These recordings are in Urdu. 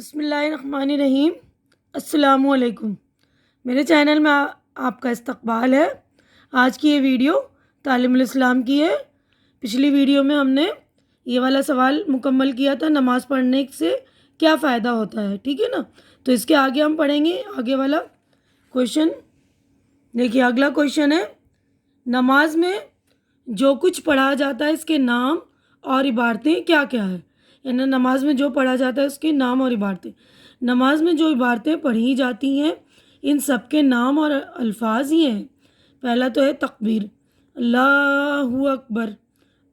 بسم اللہ الرحمن الرحیم۔ السلام علیکم۔ میرے چینل میں آپ کا استقبال ہے۔ آج کی یہ ویڈیو تعلیم الاسلام کی ہے۔ پچھلی ویڈیو میں ہم نے یہ والا سوال مکمل کیا تھا، نماز پڑھنے سے کیا فائدہ ہوتا ہے، ٹھیک ہے نا؟ تو اس کے آگے ہم پڑھیں گے آگے والا کویشچن۔ دیکھیے اگلا کویشچن ہے، نماز میں جو کچھ پڑھا جاتا ہے اس کے نام اور عبارتیں کیا کیا ہے؟ یعنی نماز میں جو پڑھا جاتا ہے اس کے نام اور عبارتیں۔ نماز میں جو عبارتیں پڑھی جاتی ہیں ان سب کے نام اور الفاظ یہ ہیں۔ پہلا تو ہے تکبیر، اللہ اکبر،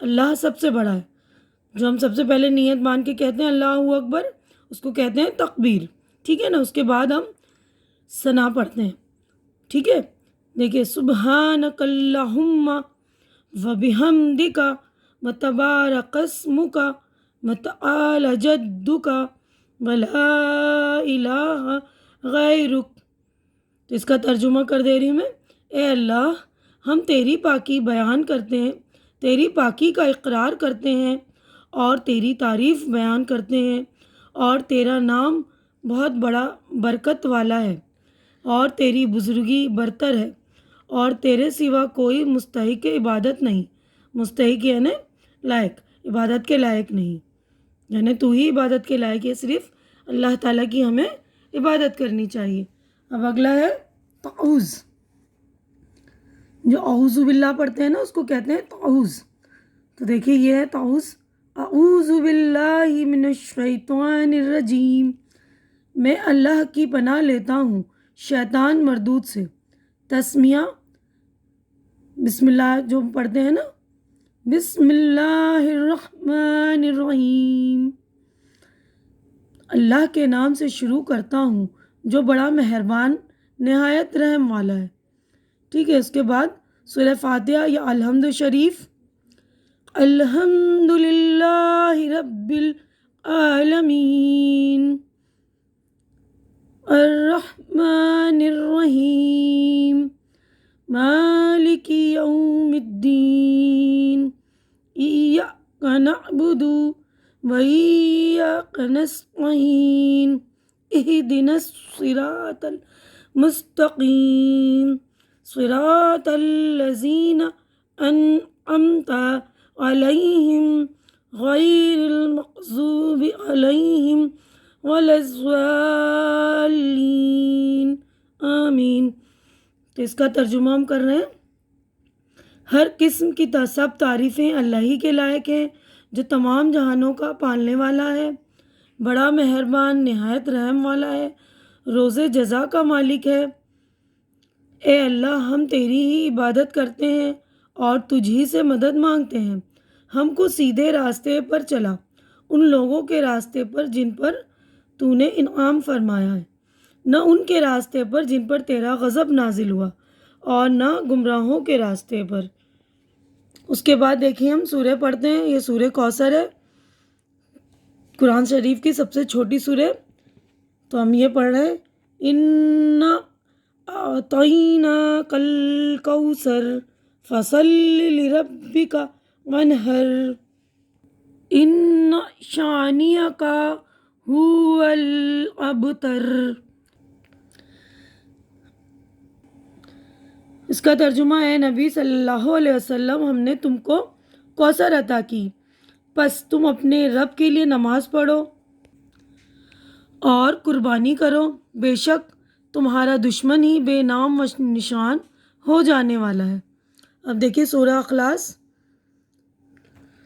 اللہ سب سے بڑا ہے، جو ہم سب سے پہلے نیت مان کے کہتے ہیں اللہ اکبر، اس کو کہتے ہیں تکبیر، ٹھیک ہے نا؟ اس کے بعد ہم ثنا پڑھتے ہیں، ٹھیک ہے؟ دیکھیے سبحانک اللہم وبحمدک وتبارک اسمک وتعالی جدک ولا الہ غیرک۔ تو اس کا ترجمہ کر دے رہی ہوں میں، اے اللہ ہم تیری پاکی بیان کرتے ہیں، تیری پاکی کا اقرار کرتے ہیں اور تیری تعریف بیان کرتے ہیں، اور تیرا نام بہت بڑا برکت والا ہے اور تیری بزرگی برتر ہے، اور تیرے سوا کوئی مستحق عبادت نہیں، مستحق یعنی لائق، عبادت کے لائق نہیں، یعنی تو ہی عبادت کے لائق ہے، صرف اللہ تعالیٰ کی ہمیں عبادت کرنی چاہیے۔ اب اگلا ہے تعوذ، جو اعوذ باللہ پڑھتے ہیں نا اس کو کہتے ہیں تعوذ۔ تو دیکھیے یہ ہے تعوذ، اعوذ باللہ من الشیطان الرجیم، میں اللہ کی پناہ لیتا ہوں شیطان مردود سے۔ تسمیہ بسم اللہ جو پڑھتے ہیں نا، بسم اللہ الرحمن الرحیم، اللہ کے نام سے شروع کرتا ہوں جو بڑا مہربان نہایت رحم والا ہے، ٹھیک ہے؟ اس کے بعد سورہ فاتحہ یا الحمد شریف، الحمد للہ رب العالمین الرحمن الرحیم مالک یوم الدین ایاک نعبد وإياك نستعين اهدنا الصراط المستقيم صراط الذين أنعمت عليهم غير المغضوب عليهم ولا الضالين آمین۔ تو اس کا ترجمہ ہم کر رہے ہیں، ہر قسم کی سب تعریفیں اللہ ہی کے لائق ہیں جو تمام جہانوں کا پالنے والا ہے، بڑا مہربان نہایت رحم والا ہے، روز جزا کا مالک ہے۔ اے اللہ ہم تیری ہی عبادت کرتے ہیں اور تجھ ہی سے مدد مانگتے ہیں، ہم کو سیدھے راستے پر چلا، ان لوگوں کے راستے پر جن پر تو نے انعام فرمایا ہے، نہ ان کے راستے پر جن پر تیرا غضب نازل ہوا، اور نہ گمراہوں کے راستے پر۔ اس کے بعد دیکھیے ہم سورہ پڑھتے ہیں، یہ سورہ کوثر ہے، قرآن شریف کی سب سے چھوٹی سورہ۔ تو ہم یہ پڑھ رہے ہیں، اِنَّا أَعْطَيْنَاكَ الْكَوْثَرَ فَصَلِّ لِرَبِّكَ وَانْحَرْ إِنَّ شَانِئَكَ هُوَ الْأَبْتَرُ۔ اس کا ترجمہ ہے، نبی صلی اللہ علیہ وسلم ہم نے تم کو کوثر عطا کی، پس تم اپنے رب کے لیے نماز پڑھو اور قربانی کرو، بے شک تمہارا دشمن ہی بے نام و نشان ہو جانے والا ہے۔ اب دیکھیے سورہ اخلاص،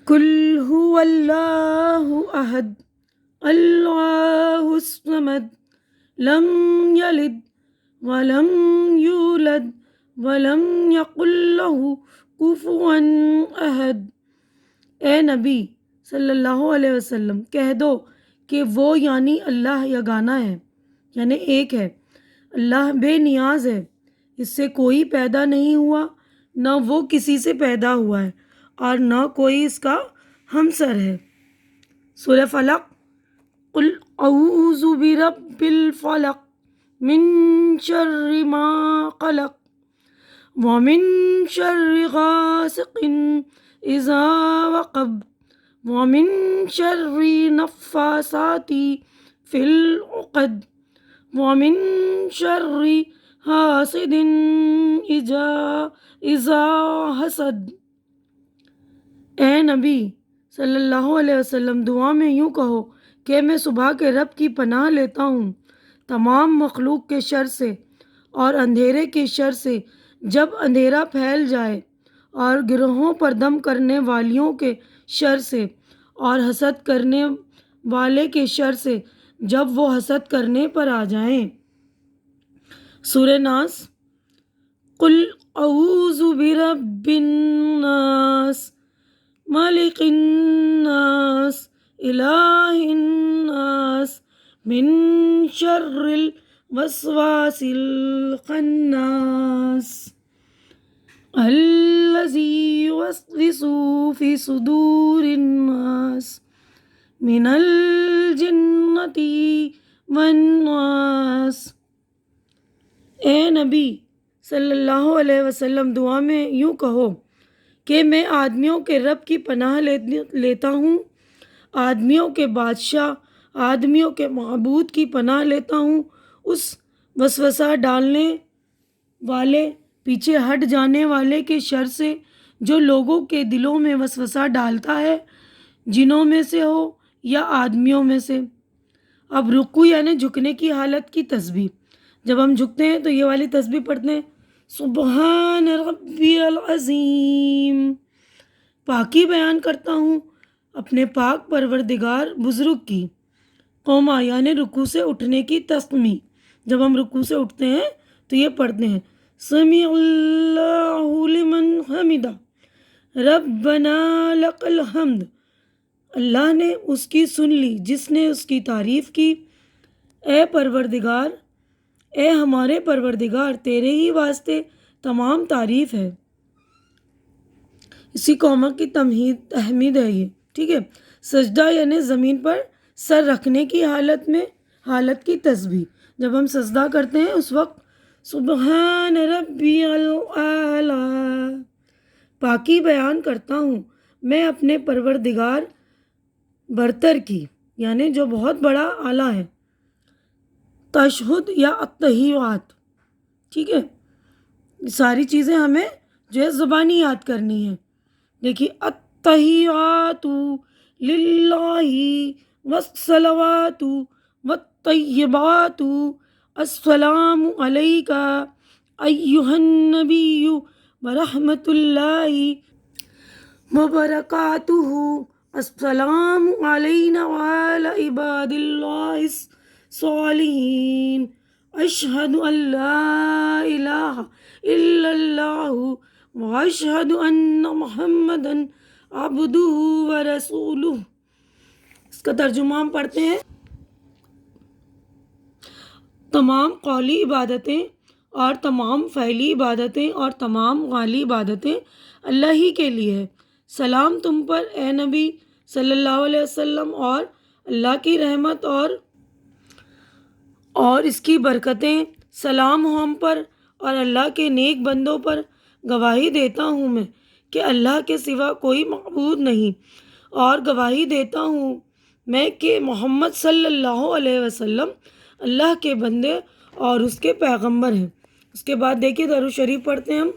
قل هو اللہ احد اللہ الصمد لم یلد ولم یولد ولم یکن لہ کفوا احد۔ اے نبی صلی اللہ علیہ وسلم کہہ دو کہ وہ یعنی اللہ یگانہ ہے، یعنی ایک ہے، اللہ بے نیاز ہے، اس سے کوئی پیدا نہیں ہوا، نہ وہ کسی سے پیدا ہوا ہے، اور نہ کوئی اس کا ہمسر ہے۔ سورہ فلق، قل اعوذ برب الفلق من شر ما خلق ومن شر غاسق اذا وقب ومن شر النفاثات فی العقد ومن شر حاسد اذا حسد۔ اے نبی صلی اللہ علیہ وسلم، دعا میں یوں کہو کہ میں صبح کے رب کی پناہ لیتا ہوں تمام مخلوق کے شر سے اور اندھیرے کے شر سے جب اندھیرا پھیل جائے، اور گروہوں پر دم کرنے والیوں کے شر سے، اور حسد کرنے والے کے شر سے جب وہ حسد کرنے پر آ جائیں۔ سورہ ناس۔ قل اعوذ برب الناس ملک الناس الہ الناس من شر الوسواس الخناس الذی یوسوس فی صدور الناس من الجنۃ والناس۔ اے نبی صلی اللہ علیہ وسلم، دعا میں یوں کہو کہ میں آدمیوں کے رب کی پناہ لیتا ہوں، آدمیوں کے بادشاہ، آدمیوں کے معبود کی پناہ لیتا ہوں اس وسوسہ ڈالنے والے، پیچھے ہٹ جانے والے کے شر سے جو لوگوں کے دلوں میں وسوسہ ڈالتا ہے، جنوں میں سے ہو یا آدمیوں میں سے۔ اب رکوع یعنی جھکنے کی حالت کی تسبیح۔ جب ہم جھکتے ہیں تو یہ والی تسبیح پڑھتے ہیں، سبحان ربی العظیم، پاکی بیان کرتا ہوں اپنے پاک پروردگار بزرگ کی۔ قوما یعنی رکوع سے اٹھنے کی تسمیع۔ جب ہم رکوع سے اٹھتے ہیں تو یہ پڑھتے ہیں، سمیع اللہ لمن حمدہ ربنا لک الحمد، اللہ نے اس کی سن لی جس نے اس کی تعریف کی۔ اے پروردگار، اے ہمارے پروردگار، تیرے ہی واسطے تمام تعریف ہے۔ اسی قوما کی تحمید ہے یہ، ٹھیک ہے۔ سجدہ یعنی زمین پر سر رکھنے کی حالت کی تسبیح۔ جب ہم سجدہ کرتے ہیں اس وقت سبحان ربی الاعلی، پاکی بیان کرتا ہوں میں اپنے پروردگار برتر کی، یعنی جو بہت بڑا اعلیٰ ہے۔ تشہد یا التحیات، ٹھیک ہے، ساری چیزیں ہمیں جو ہے زبانی یاد کرنی ہے۔ دیکھیے، التحیات للہ والصلوات والطیبات السلام علیک ایہا النبی ورحمۃ اللہ وبرکاتہ، السلام علینا وعلی عباد اللہ الصالحین، اشہد ان لا الہ الا اللہ واشہد ان محمدا عبدہ ورسولہ۔ اس کا ترجمہ ہم پڑھتے ہیں، تمام قولی عبادتیں اور تمام فعلی عبادتیں اور تمام غالی عبادتیں اللہ ہی کے لیے ہے۔ سلام تم پر اے نبی صلی اللہ علیہ وسلم، اور اللہ کی رحمت اور اس کی برکتیں سلام ہو ہم پر اور اللہ کے نیک بندوں پر۔ گواہی دیتا ہوں میں کہ اللہ کے سوا کوئی معبود نہیں، اور گواہی دیتا ہوں میں کہ محمد صلی اللہ علیہ وسلم اللہ کے بندے اور اس کے پیغمبر ہیں۔ اس کے بعد دیکھیے درود شریف پڑھتے ہیں ہم،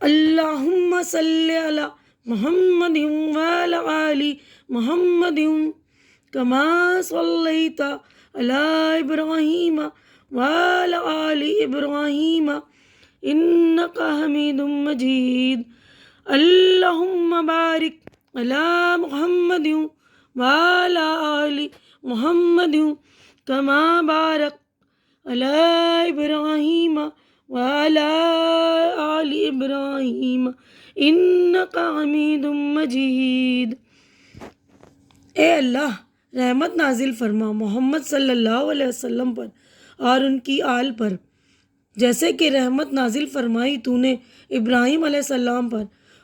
اللہم صلی علی محمد وعلی آل محمد کما صلیت علی ابراہیم وعلی آل ابراہیم انک حمید مجید، اللہم بارک علی محمد وعلی آل محمد کما بارک علی ابراہیم وعلی آل ابراہیم انک حمید مجید۔ اے اللہ، رحمت نازل فرما محمد صلی اللہ علیہ وسلم پر اور ان کی آل پر، جیسے کہ رحمت نازل فرمائی تو نے ابراہیم علیہ السلام پر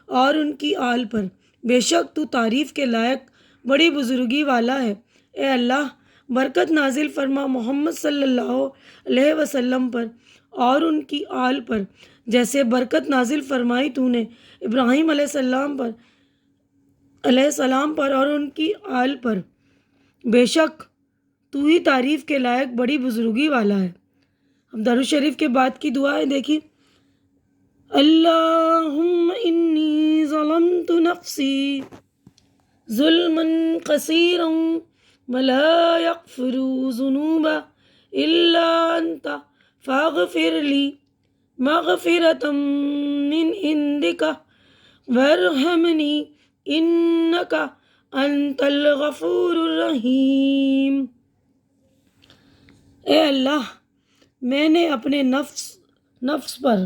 اور ان کی آل پر۔ بے شک تو تعریف کے لائق بڑی بزرگی والا ہے۔ اے اللہ، برکت نازل فرما محمد صلی اللہ علیہ وسلم پر اور ان کی آل پر، جیسے برکت نازل فرمائی تو نے ابراہیم علیہ السلام پر اور ان کی آل پر۔ بے شک تو ہی تعریف کے لائق بڑی بزرگی والا ہے۔ اب درود شریف کے بعد کی دعا ہے، دیکھیے، اللہم انی ظلمت نفسی ظلما کثیرا ولا یغفر الذنوب الا انت فاغفر لی مغفرۃ من عندک وارحمنی انک انت الغفور الرحیم۔ اے اللہ، میں نے اپنے نفس پر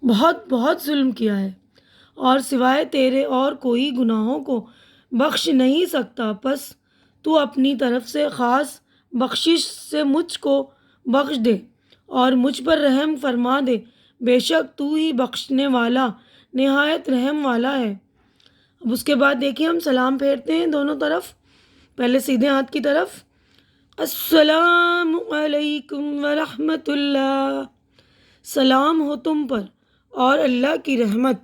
بہت ظلم کیا ہے، اور سوائے تیرے اور کوئی گناہوں کو بخش نہیں سکتا، پس تو اپنی طرف سے خاص بخشش سے مجھ کو بخش دے اور مجھ پر رحم فرما دے، بے شک تو ہی بخشنے والا نہایت رحم والا ہے۔ اب اس کے بعد دیکھیے ہم سلام پھیرتے ہیں دونوں طرف، پہلے سیدھے ہاتھ کی طرف، السلام علیکم ورحمۃ اللہ، سلام ہو تم پر اور اللہ کی رحمت۔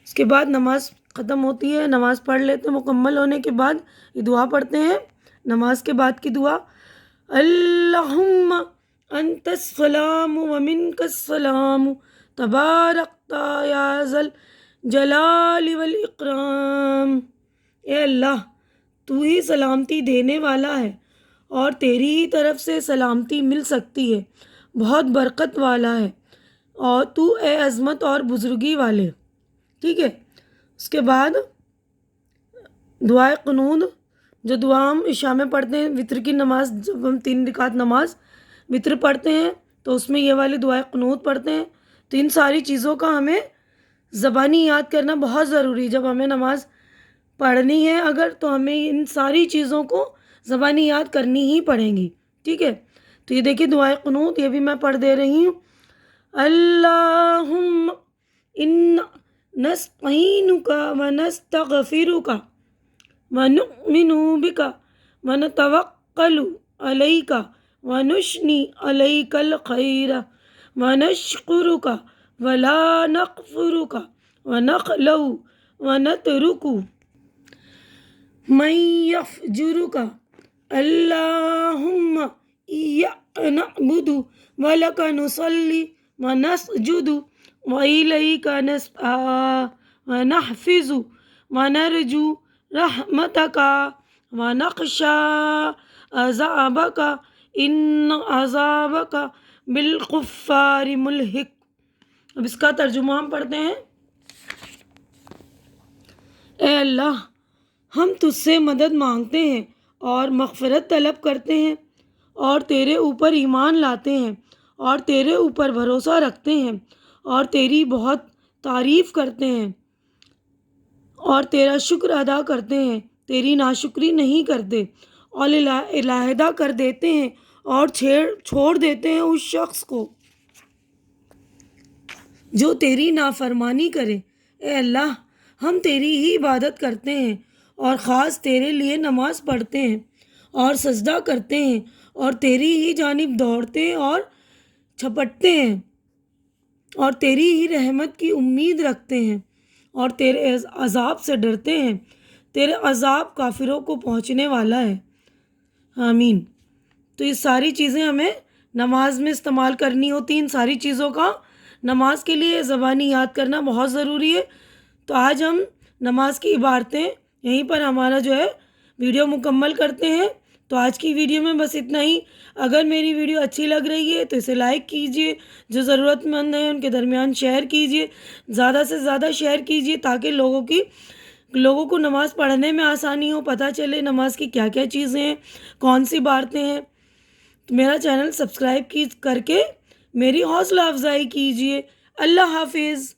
اس کے بعد نماز ختم ہوتی ہے، نماز پڑھ لیتے ہیں، مکمل ہونے کے بعد یہ دعا پڑھتے ہیں، نماز کے بعد کی دعا، اللہم انت السلام ومنک السلام تبارکت یا ذا الجلال والاکرام۔ اے اللہ، تو ہی سلامتی دینے والا ہے اور تیری ہی طرف سے سلامتی مل سکتی ہے، بہت برکت والا ہے، اور تو اے عظمت اور بزرگی والے۔ ٹھیک ہے، اس کے بعد دعائے قنوت، جو دعا ہم عشاء میں پڑھتے ہیں، وتر کی نماز، جب ہم 3 رکعت نماز وتر پڑھتے ہیں تو اس میں یہ والی دعائے قنوت پڑھتے ہیں۔ تو ان ساری چیزوں کا ہمیں زبانی یاد کرنا بہت ضروری ہے۔ جب ہمیں نماز پڑھنی ہے اگر، تو ہمیں ان ساری چیزوں کو زبانی یاد کرنی ہی پڑیں گی۔ ٹھیک ہے، تو یہ دیکھیے دعائے قنوت، یہ بھی میں پڑھ دے رہی ہوں، اللہم انا نستعینک ونستغفرک ونؤمن بک ونتوکل علیک ونثنی علیک الخیر ونشکرک ولا نکفرک ونخلع ونترک من یفجرک، اللہم ایاک نعبد ولک نصلی ونسجد وإلیک نسعی ونحفظ ونرجو رحمتک ونخشی عذابک ان عذابک بالکفار ملحق۔ اب اس کا ترجمہ ہم پڑھتے ہیں، اے اللہ، ہم تجھ سے مدد مانگتے ہیں اور مغفرت طلب کرتے ہیں، اور تیرے اوپر ایمان لاتے ہیں، اور تیرے اوپر بھروسہ رکھتے ہیں، اور تیری بہت تعریف کرتے ہیں، اور تیرا شکر ادا کرتے ہیں، تیری ناشکری نہیں کرتے، اور علیحدہ کر دیتے ہیں اور چھوڑ دیتے ہیں اس شخص کو جو تیری نافرمانی کرے۔ اے اللہ، ہم تیری ہی عبادت کرتے ہیں اور خاص تیرے لیے نماز پڑھتے ہیں اور سجدہ کرتے ہیں اور تیری ہی جانب دوڑتے اور چھپٹتے ہیں اور تیری ہی رحمت کی امید رکھتے ہیں اور تیرے عذاب سے ڈرتے ہیں۔ تیرے عذاب کافروں کو پہنچنے والا ہے، آمین۔ تو یہ ساری چیزیں ہمیں نماز میں استعمال کرنی ہوتی، ان ساری چیزوں کا نماز کے لیے زبانی یاد کرنا بہت ضروری ہے۔ تو آج ہم نماز کی عبارتیں یہیں پر ہمارا جو ہے ویڈیو مکمل کرتے ہیں۔ تو آج کی ویڈیو میں بس اتنا ہی۔ اگر میری ویڈیو اچھی لگ رہی ہے تو اسے لائک کیجئے، جو ضرورت مند ہیں ان کے درمیان شیئر کیجئے، زیادہ سے زیادہ شیئر کیجئے تاکہ لوگوں کو نماز پڑھنے میں آسانی ہو، پتہ چلے نماز کی کیا کیا چیزیں ہیں، کون سی عبارتیں ہیں۔ تو میرا چینل سبسکرائب کر کے میری حوصلہ افزائی کیجئے۔ اللہ حافظ۔